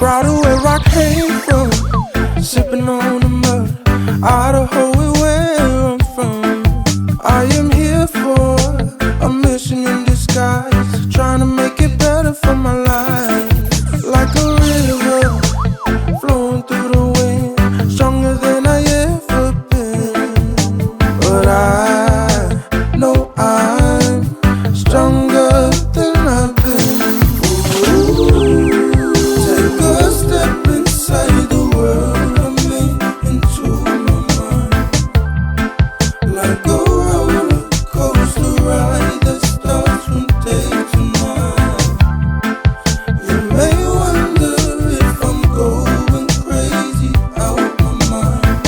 Proud of where I came from, sipping on the mud. Idaho is where I'm from. I am here for a mission in disguise, trying to make it better for my life. Like a river flowing through the wind, stronger than I ever been. But I know I'm stronger than I've been. Ooh. Take a step inside the world I made into my mind. Like a roller coaster ride that starts from day to night. You may wonder if I'm going crazy out my mind.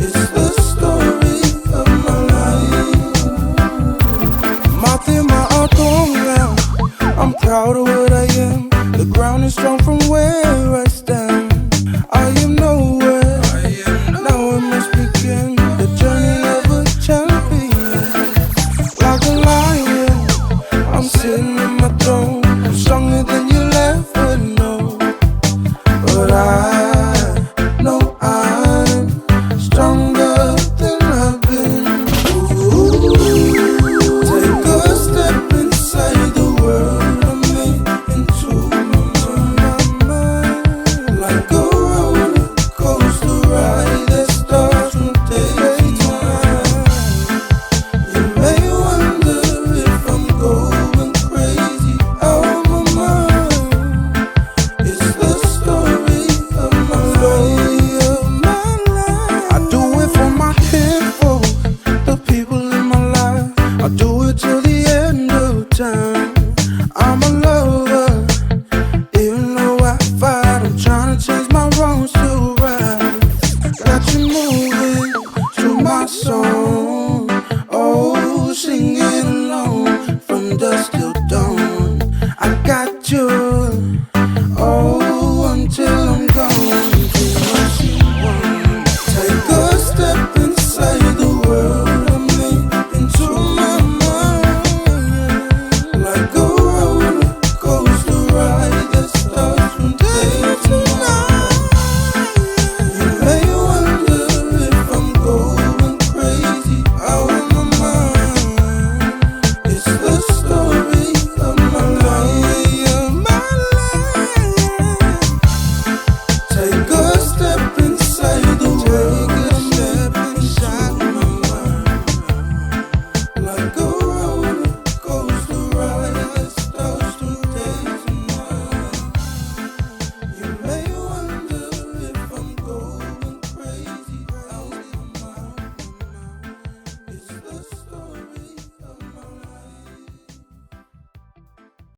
It's the story of my life. Mouth in my heart going round. I'm proud of what I am. The ground is strong from where I stand.